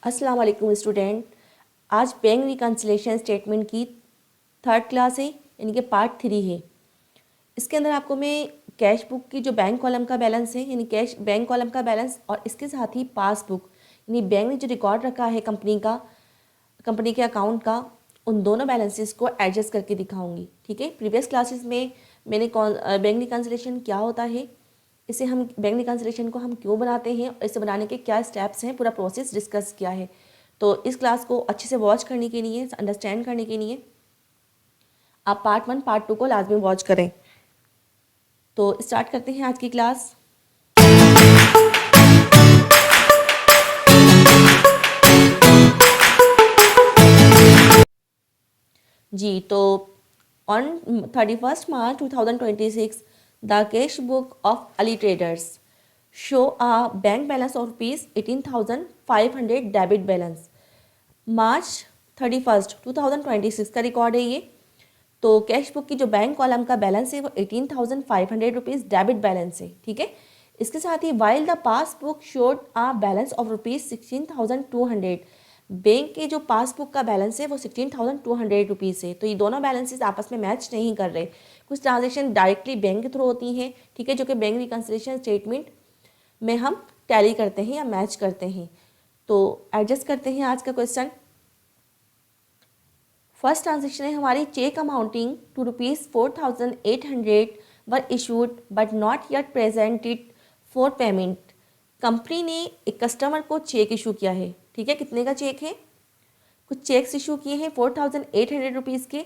अस्सलाम वालेकुम स्टूडेंट। आज बैंक रिकन्सिलेशन स्टेटमेंट की थर्ड क्लास है, यानी कि पार्ट 3 है। इसके अंदर आपको मैं कैश बुक की जो बैंक कॉलम का बैलेंस है, यानी कैश बैंक कॉलम का बैलेंस, और इसके साथ ही पासबुक यानी बैंक ने जो रिकॉर्ड रखा है कंपनी के अकाउंट का, उन दोनों बैलेंसेस को एडजस्ट करके दिखाऊंगी। ठीक है, प्रीवियस क्लासेस में मैंने बैंक रिकन्सिलेशन क्या होता है, इसे हम बैंक रिकन्सिलेशन को हम क्यों बनाते हैं और इसे बनाने के क्या स्टेप्स हैं, पूरा प्रोसेस डिस्कस किया है। तो इस क्लास को अच्छे से वॉच करने के लिए, अंडरस्टैंड करने के लिए आप पार्ट 1 पार्ट 2 को लाजमी वॉच करें। तो स्टार्ट करते हैं आज की क्लास। जी, तो on 31st March 2026 the cash book of Ali traders show a bank balance of ₹18,500 debit balance. March 31st 2026 का रिकॉर्ड है ये। तो कैश बुक की जो बैंक कॉलम का बैलेंस है वो ₹18,500 डेबिट बैलेंस है। ठीक है, इसके साथ ही while the passbook showed a balance of ₹16,200, bank के जो पासबुक का बैलेंस है वो ₹16,200 है। तो ये दोनों बैलेंसेस आपस में मैच नहीं कर रहे। कुछ ट्रांजेक्शन डायरेक्टली बैंक के थ्रू होती हैं, ठीक है, जो कि बैंक रिकन्सिलेशन स्टेटमेंट में हम टैली करते हैं या मैच करते हैं। तो एडजस्ट करते हैं आज का क्वेश्चन। फर्स्ट ट्रांजेक्शन है हमारी, cheque amounting to ₹4,800 were issued but not yet presented for payment. Company ने एक कस्टमर को चेक इशू किया है। ठीक है, कितने का चेक है? कुछ चेक्स इशू किए हैं ₹4,800 के,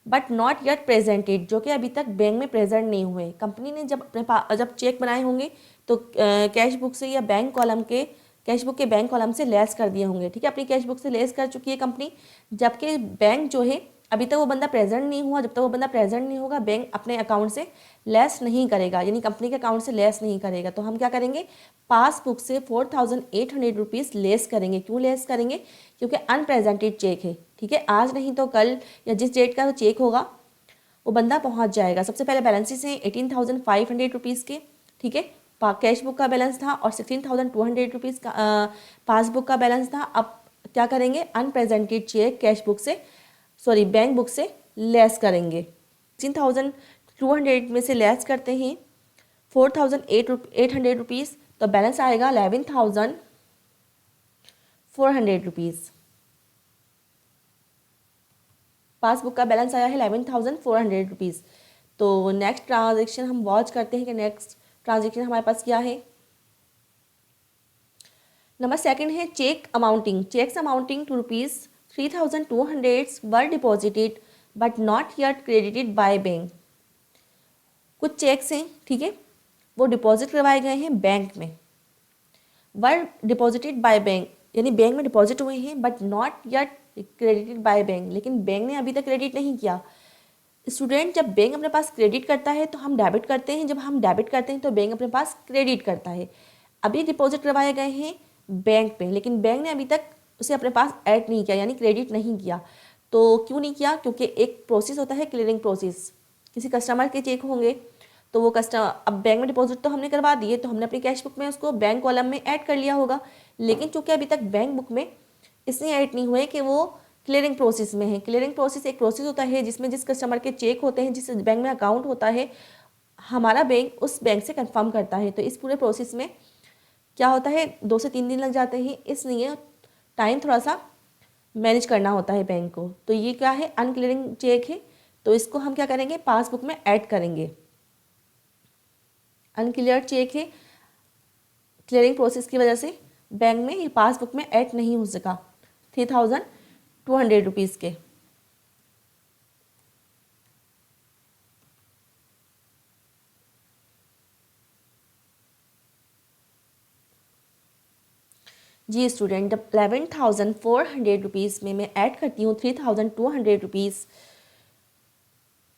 बट नॉट येट प्रेजेंटेड, जो कि अभी तक बैंक में प्रेजेंट नहीं हुए। कंपनी ने जब चेक बनाए होंगे तो कैश बुक से या बैंक कॉलम के कैश बुक के बैंक कॉलम से लेस कर दिए होंगे। ठीक है, अपनी कैश बुक से लेस कर चुकी है कंपनी, जबकि बैंक जो है अभी तक वो बंदा प्रेजेंट नहीं हुआ। जब तक वो बंदा प्रेजेंट नहीं होगा, बैंक अपने अकाउंट से लेस नहीं करेगा, यानी कंपनी के अकाउंट से लेस नहीं करेगा। तो हम क्या करेंगे, पासबुक से ₹4,800 लेस करेंगे। क्यों लेस करेंगे? क्योंकि अनप्रेजेंटेड चेक है। ठीक है, आज नहीं तो कल या जिस डेट का वो चेक होगा वो बंदा पहुंच जाएगा। सबसे पहले बैलेंसेस हैं ₹18,500 के। ठीक है, कैश बुक का बैलेंस था और ₹16,200 का पासबुक का बैलेंस था। अब क्या करेंगे, अनप्रेजेंटेड चेक कैश बुक से बैंक बुक से लेस करेंगे। 16,200 में से लेस करते हैं ₹4,800, तो बैलेंस आएगा ₹11,400। पासबुक का बैलेंस आया है ₹11,400। तो नेक्स्ट ट्रांजेक्शन हम वॉच करते हैं कि नेक्स्ट ट्रांजेक्शन हमारे पास क्या है। नंबर सेकंड है cheque amounting. Cheques amounting to ₹3,200 were deposited but not yet credited by bank. कुछ चेक्स हैं, ठीक है, वो डिपॉजिट करवाए गए हैं बैंक में, वर डिपॉजिटेड बाय बैंक, यानी बैंक में डिपॉजिट हुए हैं, but not yet credited by bank, लेकिन बैंक ने अभी तक क्रेडिट नहीं किया। स्टूडेंट, जब बैंक अपने पास क्रेडिट करता है तो हम डेबिट करते हैं, जब हम डेबिट करते हैं तो बैंक अपने पास क्रेडिट करता है। अभी डिपॉजिट करवाए गए हैं बैंक पे, लेकिन बैंक ने अभी तक उसे अपने पास ऐड नहीं किया, यानी क्रेडिट नहीं किया। तो क्यों नहीं किया? क्योंकि एक प्रोसेस होता है क्लियरिंग प्रोसेस। किसी कस्टमर के चेक होंगे तो वो कस्टमर, अब बैंक में डिपॉजिट तो हमने करवा दिए, तो हमने अपनी कैश बुक में उसको बैंक कॉलम में ऐड कर लिया होगा। लेकिन चूंकि अभी तक बैंक बुक में इसलिए ऐड नहीं हुए कि वो क्लियरिंग प्रोसेस में है। क्लियरिंग प्रोसेस एक प्रोसेस होता है जिसमें जिस कस्टमर के चेक होते हैं, जिस बैंक में अकाउंट होता है, हमारा बैंक उस बैंक से कंफर्म करता है। तो इस पूरे प्रोसेस में क्या होता है, 2 से 3 दिन लग जाते हैं, इसलिए टाइम थोड़ा सा मैनेज करना होता है बैंक को। तो ये क्या है, अनक्लियरिंग चेक है, तो इसको हम क्या करेंगे, पासबुक में ऐड करेंगे। अनक्लियर चेक है, क्लियरिंग प्रोसेस की वजह से बैंक में ये पासबुक में ऐड नहीं हो सका। ₹3,200 के। जी स्टूडेंट, जब ₹11,400 में मैं ऐड करती हूँ ₹3,200,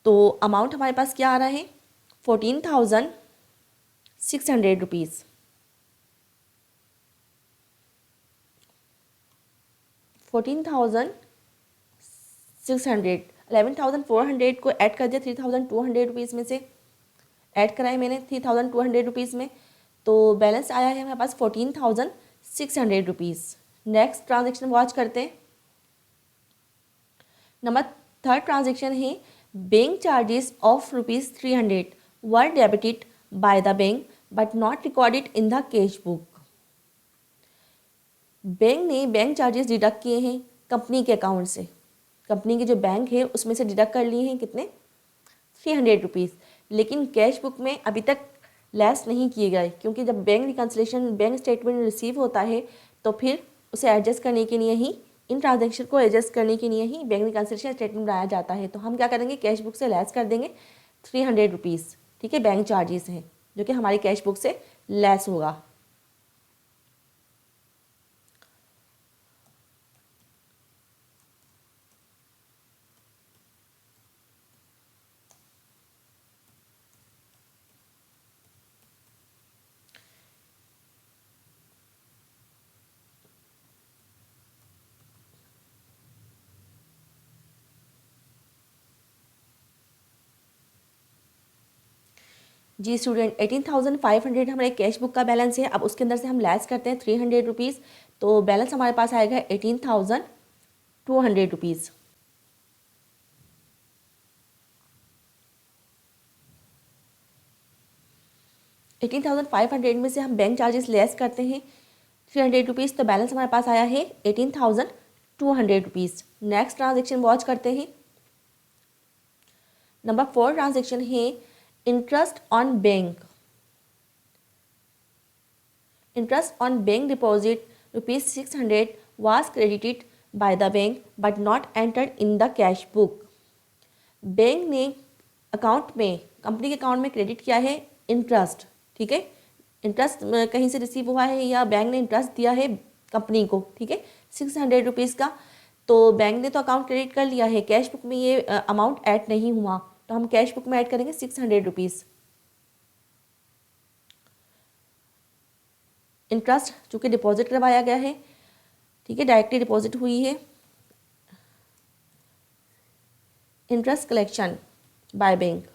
तो अमाउंट हमारे पास क्या आ रहा है, ₹14,600। 14,600, 11,400 को ऐड कर दिया ₹3,200 में से, ऐड कराए मैंने ₹3,200 में, तो बैलेंस आया है हमारे पास ₹14,600। नेक्स्ट ट्रांजेक्शन वॉच करते हैं। नंबर थर्ड ट्रांजेक्शन है bank charges of ₹300 were debited by the bank but not recorded in the cash book. Bank ने बैंक चार्जेस डिडक्ट किए हैं कंपनी के अकाउंट से, कंपनी के जो बैंक है उसमें से डिडक्ट कर लिए हैं कितने, ₹300, लेकिन कैश बुक में अभी तक लेस नहीं किए गए, क्योंकि जब bank reconciliation bank statement receive होता है तो फिर उसे एडजस्ट करने के लिए ही, इन ट्रांजेक्शन को एडजस्ट करने के लिए ही बैंक रिकन्सिलेशन स्टेटमेंट बनाया जाता है। तो हम क्या करेंगे, कैश बुक से लेस कर देंगे ₹300, ठीक है, बैंक चार्जेस हैं जो कि हमारी कैश बुक से लेस होगा। जी स्टूडेंट, 18,500 हमारे कैश बुक का बैलेंस है। अब उसके अंदर से हम लेस करते हैं ₹300, तो बैलेंस हमारे पास आएगा ₹18,200। 18,500 में से हम बैंक चार्जेस लेस करते हैं ₹300, तो बैलेंस हमारे पास आया है ₹18,200। नेक्स्ट ट्रांजेक्शन वॉच करते हैं। नंबर 4 ट्रांजेक्शन है interest on bank. Interest on bank deposit ₹600 was credited by the bank but not entered in the cash book। Bank ने अकाउंट में, कंपनी के अकाउंट में क्रेडिट किया है इंटरेस्ट, ठीक है, इंटरेस्ट कहीं से रिसीव हुआ है या बैंक ने इंटरेस्ट दिया है कंपनी को, ठीक है, ₹600 का। तो बैंक ने तो अकाउंट क्रेडिट कर लिया है, कैश बुक में ये अमाउंट ऐड नहीं हुआ, तो हम कैश बुक में ऐड करेंगे ₹600। इंटरेस्ट चूँकि डिपॉजिट करवाया गया है, ठीक है, डायरेक्टली डिपॉजिट हुई है। इंटरेस्ट कलेक्शन बाय बैंक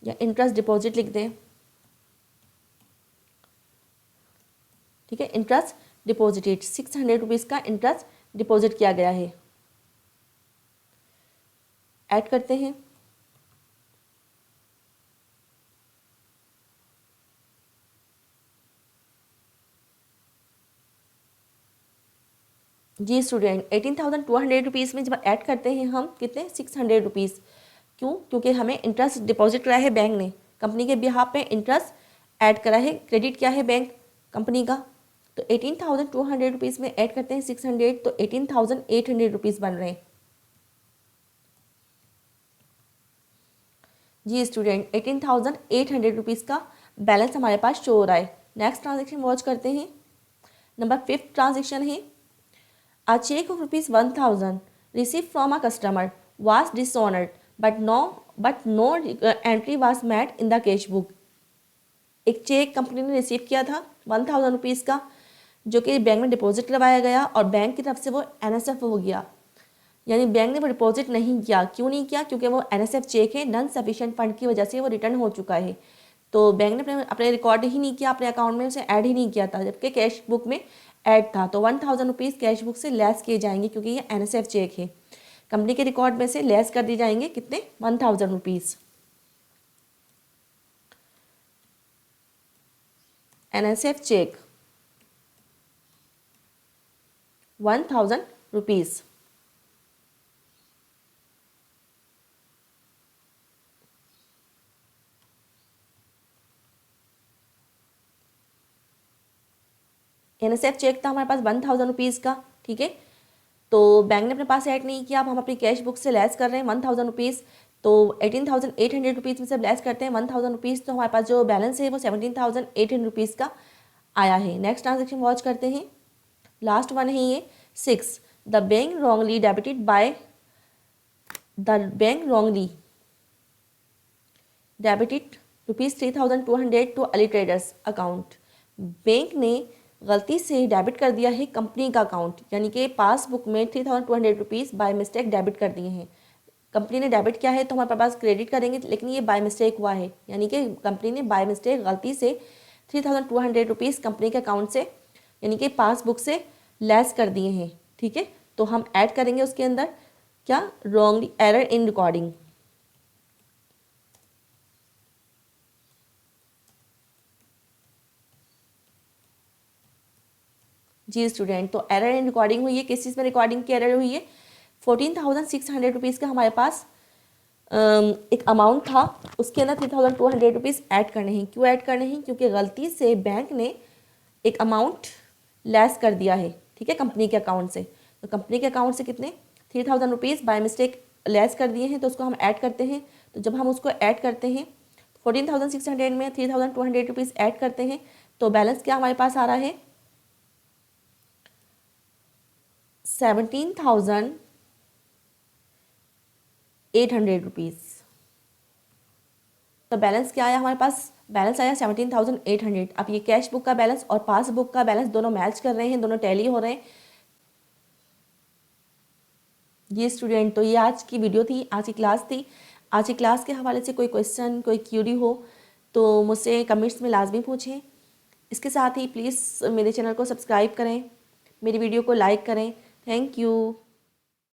या इंटरेस्ट डिपॉजिट लिख दें, ठीक है, इंटरेस्ट डिपॉजिटेड ₹600 का इंटरेस्ट डिपॉजिट किया गया है। ऐड करते हैं। जी स्टूडेंट, ₹18,200 में जब ऐड करते हैं हम कितने, ₹600। क्यों, क्योंकि हमें इंटरेस्ट डिपॉजिट करा है बैंक ने, कंपनी के बिहाफ पे इंटरेस्ट ऐड करा है, क्रेडिट किया है बैंक कंपनी का। तो ₹18,200 में ऐड करते हैं 600, तो ₹18,800 बन रहे हैं। जी स्टूडेंट, ₹18,800 का बैलेंस हमारे पास शो हो रहा है। नेक्स्ट ट्रांजेक्शन वॉच करते हैं। नंबर 5 ट्रांजेक्शन है A check of ₹1,000 received from a customer was dishonored, but no entry was made in the cash book। एक चेक कंपनी ने रिसीव किया था ₹1,000 का, जो कि बैंक में डिपॉजिट करवाया गया और बैंक की तरफ से वो NSF हो गया, यानी बैंक ने वो डिपॉजिट नहीं किया। क्यों नहीं किया, क्योंकि वो NSF चेक है, नॉन सफिशिएंट फंड की वजह से वो रिटर्न हो चुका है। तो बैंक ने अपने रिकॉर्ड ही नहीं किया, अपने अकाउंट में उसे ऐड ही नहीं किया था, जबकि कैश बुक में ऐड था। तो ₹1,000 कैश बुक से लेस किए जाएंगे, क्योंकि ये NSF चेक है, कंपनी के रिकॉर्ड में से लेस कर दिए जाएंगे कितने, ₹1,000। NSF check ₹1,000। NSF चेक था हमारे पास ₹1,000 का, ठीक है, तो बैंक ने अपने पास ऐड नहीं किया। अब हम अपनी कैश बुक से लेस कर रहे हैं ₹1,000, तो ₹18,800 में से लेस करते हैं ₹1,000, तो हमारे पास जो बैलेंस है वो ₹17,800 का आया है। नेक्स्ट ट्रांजेक्शन वॉच करते हैं। लास्ट वन है ये 6, the bank wrongly debited by the bank wrongly debited ₹3,200 to Ali traders account. Bank ने गलती से डेबिट कर दिया है कंपनी का अकाउंट, यानी कि पासबुक में ₹3,200 बाय मिस्टेक डेबिट कर दिए हैं। कंपनी ने डेबिट किया है तो हमारे पास क्रेडिट करेंगे, लेकिन ये बाय मिस्टेक हुआ है, यानी कि कंपनी ने बाय मिस्टेक गलती से ₹3,200 कंपनी के अकाउंट से यानी कि पासबुक से लेस कर दिए हैं, ठीक है। तो हम ऐड करेंगे उसके अंदर क्या, रॉन्गली एरर इन रिकॉर्डिंग। जी स्टूडेंट, तो एरर इन रिकॉर्डिंग हुई है, किस चीज़ में रिकॉर्डिंग की एरर हुई है, 14,600 रुपीज़ का हमारे पास एक अमाउंट था, उसके अंदर 3,200 रुपीज़ ऐड करने हैं। क्यों ऐड करने हैं, क्योंकि गलती से बैंक ने एक अमाउंट लेस कर दिया है, ठीक है, कंपनी के अकाउंट से। तो कंपनी के अकाउंट से कितने 3,000 रुपीज़ बाय मिस्टेक लेस कर दिए हैं, तो उसको हम ऐड करते हैं। तो जब हम उसको ऐड करते हैं 14,600 में 3,200 रुपीज़ ऐड करते हैं, तो बैलेंस क्या हमारे पास आ रहा है, 17,800 रुपीज़। तो बैलेंस क्या आया हमारे पास, बैलेंस आया 17,800। अब ये कैश बुक का बैलेंस और पासबुक का बैलेंस दोनों मैच कर रहे हैं, दोनों टैली हो रहे हैं। ये स्टूडेंट, तो ये आज की वीडियो थी, आज की क्लास थी। आज की क्लास के हवाले से कोई क्वेश्चन, कोई क्यूरी हो तो मुझसे कमेंट्स में लाजमी पूछें। इसके साथ ही प्लीज़ मेरे चैनल को सब्सक्राइब करें, मेरी वीडियो को लाइक करें। Thank you.